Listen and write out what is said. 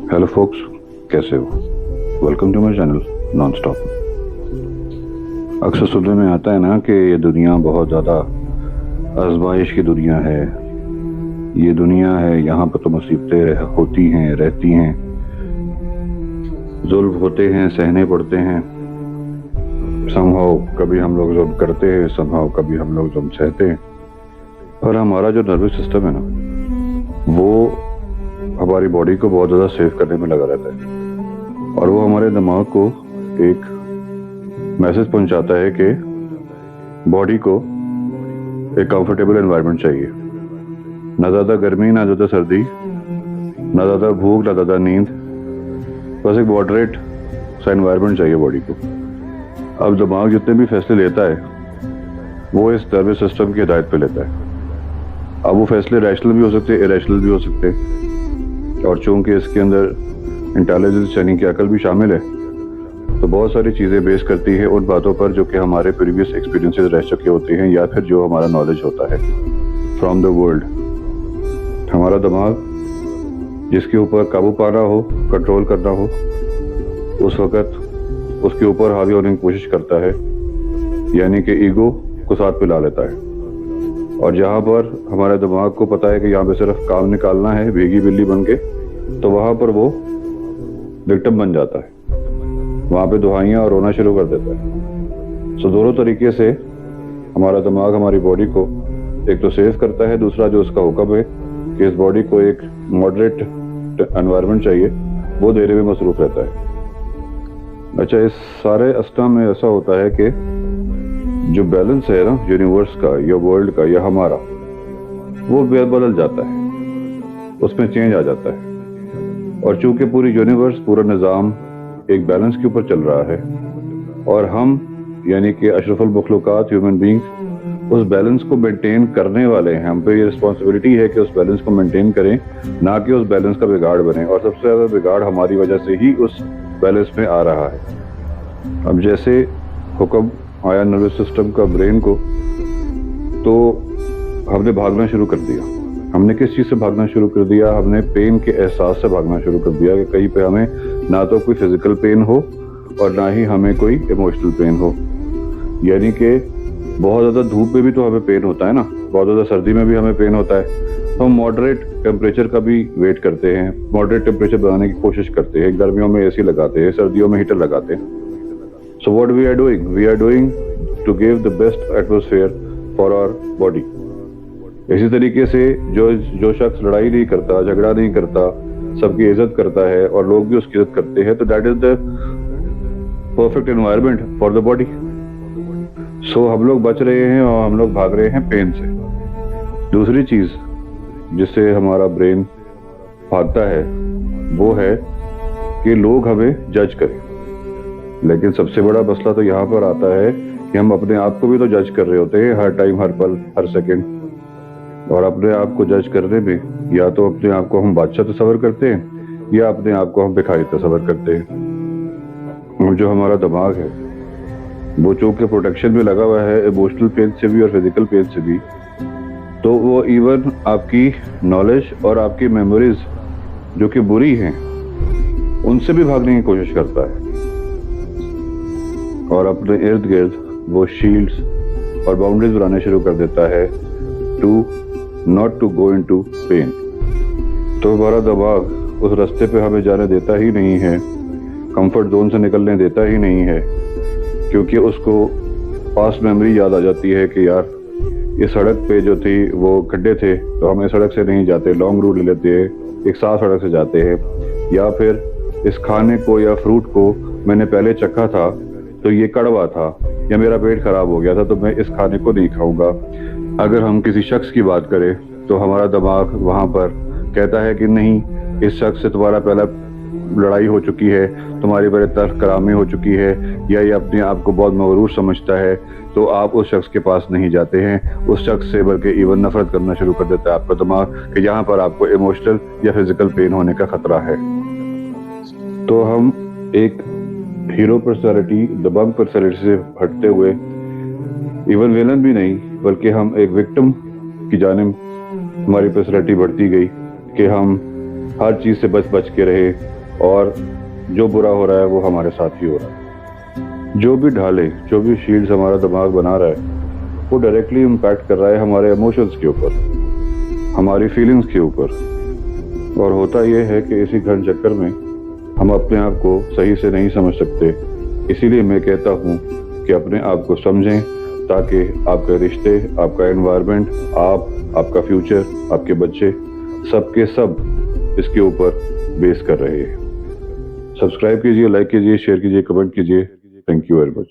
Hello folks, कैसे हो? Welcome to my channel non stop. अक्सर सुनने में आता है ना कि ये दुनिया बहुत ज़्यादा आजमाइश की दुनिया है। ये दुनिया है, यहाँ पर तो मुसीबतें होती हैं, रहती हैं, जुल्म होते हैं, सहने पड़ते हैं। समहाउ कभी हम लोग जुल्म करते हैं, समहाउ कभी हम लोग जुल्म सहते हैं। और हमारा जो नर्वस सिस्टम है ना, वो हमारी बॉडी को बहुत ज़्यादा सेव करने में लगा रहता है, और वो हमारे दिमाग को एक मैसेज पहुंचाता है कि बॉडी को एक कंफर्टेबल एनवायरनमेंट चाहिए। ना ज़्यादा गर्मी, ना ज़्यादा सर्दी, ना ज़्यादा भूख, ना ज़्यादा नींद, बस एक मॉडरेट सा एनवायरनमेंट चाहिए बॉडी को। अब दिमाग जितने भी फैसले लेता है वो इस नर्वस सिस्टम की हिदायत पे लेता है। अब वो फैसले रैशनल भी हो सकते हैं, इरेशनल भी हो सकते हैं, और चूंकि इसके अंदर इंटेलिजेंस यानी कि अकल भी शामिल है, तो बहुत सारी चीज़ें बेस करती है उन बातों पर जो कि हमारे प्रीवियस एक्सपीरियंसेस रह चुके होते हैं, या फिर जो हमारा नॉलेज होता है फ्रॉम द वर्ल्ड। हमारा दिमाग जिसके ऊपर काबू पाना हो, कंट्रोल करना हो, उस वक़्त उसके ऊपर हावी होने की कोशिश करता है, यानी कि ईगो को साथ पे ला लेता है। और जहाँ पर हमारे दिमाग को पता है कि यहाँ पे सिर्फ काम निकालना है भीगी बिल्ली बन के, तो वहाँ पर वो विक्टिम बन जाता है, वहाँ पे दुहाइयाँ और रोना शुरू कर देता है। सो दोनों तरीके से हमारा दिमाग हमारी बॉडी को एक तो सेव करता है, दूसरा जो उसका हुक्म है कि इस बॉडी को एक मॉडरेट एनवायरनमेंट चाहिए, वो देने में मसरूफ रहता है। अच्छा, इस सारे अस्ना में ऐसा होता है कि जो बैलेंस है ना यूनिवर्स का या वर्ल्ड का या हमारा, वो बदल जाता है, उसमें चेंज आ जाता है। और चूंकि पूरी यूनिवर्स, पूरा निज़ाम एक बैलेंस के ऊपर चल रहा है, और हम यानी कि अशरफुल मखलूकात ह्यूमन बींग्स उस बैलेंस को मेंटेन करने वाले हैं। हम पे ये रिस्पॉन्सिबिलिटी है कि उस बैलेंस को मेंटेन करें, ना कि उस बैलेंस का बिगाड़ बने। और सबसे ज़्यादा बिगाड़ हमारी वजह से ही उस बैलेंस में आ रहा है। अब जैसे हुक्म आया नर्वस सिस्टम का ब्रेन को, तो हमने भागना शुरू कर दिया। हमने किस चीज़ से भागना शुरू कर दिया? हमने पेन के एहसास से भागना शुरू कर दिया कि कहीं पे हमें ना तो कोई फिजिकल पेन हो और ना ही हमें कोई इमोशनल पेन हो। यानी कि बहुत ज़्यादा धूप में भी तो हमें पेन होता है ना, बहुत ज़्यादा सर्दी में भी हमें पेन होता है, तो हम मॉडरेट टेम्परेचर का भी वेट करते हैं, मॉडरेट टेम्परेचर बनाने की कोशिश करते हैं। गर्मियों में एसी लगाते हैं, सर्दियों में हीटर लगाते हैं। So what we are doing? We are doing to give the best atmosphere for our body. इसी तरीके से जो शख्स लड़ाई नहीं करता, झगड़ा नहीं करता, सबकी इज्जत करता है और लोग भी उसकी इज्जत करते हैं, तो that is the perfect environment for the body. So हम लोग बच रहे हैं और हम लोग भाग रहे हैं पेन से। दूसरी चीज जिससे हमारा ब्रेन भागता है वो है कि लोग हमें जज करें। लेकिन सबसे बड़ा मसला तो यहाँ पर आता है कि हम अपने आप को भी तो जज कर रहे होते हैं हर टाइम, हर पल, हर सेकंड। और अपने आप को जज करने में या तो अपने आप को हम बादशाह तस्वर करते हैं, या अपने आप को हम भिखारी तस्वर करते हैं। और जो हमारा दिमाग है वो चूंकि प्रोटेक्शन में लगा हुआ है इमोशनल पेन से भी और फिजिकल पेन से भी, तो वो इवन आपकी नॉलेज और आपकी मेमोरीज जो कि बुरी हैं उनसे भी भागने की कोशिश करता है, और अपने इर्द गिर्द वो शील्ड्स और बाउंड्रीज बनाने शुरू कर देता है to not to go into pain. तो हमारा दिमाग उस रास्ते पे हमें जाने देता ही नहीं है, कंफर्ट जोन से निकलने देता ही नहीं है, क्योंकि उसको पास्ट मेमोरी याद आ जाती है कि यार ये सड़क पे जो थी वो खड्डे थे, तो हम इस सड़क से नहीं जाते, लॉन्ग रूट ले लेते हैं, एक साफ सड़क से जाते हैं। या फिर इस खाने को या फ्रूट को मैंने पहले चखा था तो ये कड़वा था, या मेरा पेट खराब हो गया था, तो मैं इस खाने को नहीं खाऊंगा। अगर हम किसी शख्स की बात करें तो हमारा दिमाग वहाँ पर कहता है कि नहीं, इस शख्स से तुम्हारा पहला लड़ाई हो चुकी है, तुम्हारी बड़े तल्ख करामी हो चुकी है, या ये अपने आप को बहुत मगरूर समझता है, तो आप उस शख्स के पास नहीं जाते हैं। उस शख्स से बल्कि इवन नफरत करना शुरू कर देता है आपका दिमाग कि यहाँ पर आपको इमोशनल या फिजिकल पेन होने का खतरा है। तो हम एक हीरो पर्सनैलिटी, दबंग पर्सनैलिटी से हटते हुए इवन विलन भी नहीं, बल्कि हम एक विक्टिम की जानिब हमारी पर्सनैलिटी बढ़ती गई कि हम हर चीज़ से बच के रहे, اور جو برا ہو رہا ہے وہ ہمارے ساتھ ہی ہو رہا ہے. جو بھی ڈھالے، جو بھی شیلڈز ہمارا دماغ بنا رہا ہے وہ ڈائریکٹلی امپیکٹ کر رہا ہے ہمارے ایموشنز کے اوپر، ہماری فیلنگز کے اوپر. اور ہوتا یہ ہے کہ اسی گھن چکر میں ہم اپنے آپ کو صحیح سے نہیں سمجھ سکتے. اسی لیے میں کہتا ہوں کہ اپنے آپ کو سمجھیں تاکہ آپ کے رشتے، آپ کا انوائرمنٹ، آپ کا فیوچر، آپ کے بچے سب کے سب اس کے اوپر بیس کر رہے ہیں. سبسکرائب کیجئے، لائک کیجئے، شیئر کیجئے، کمنٹ کیجئے. Thank you very much.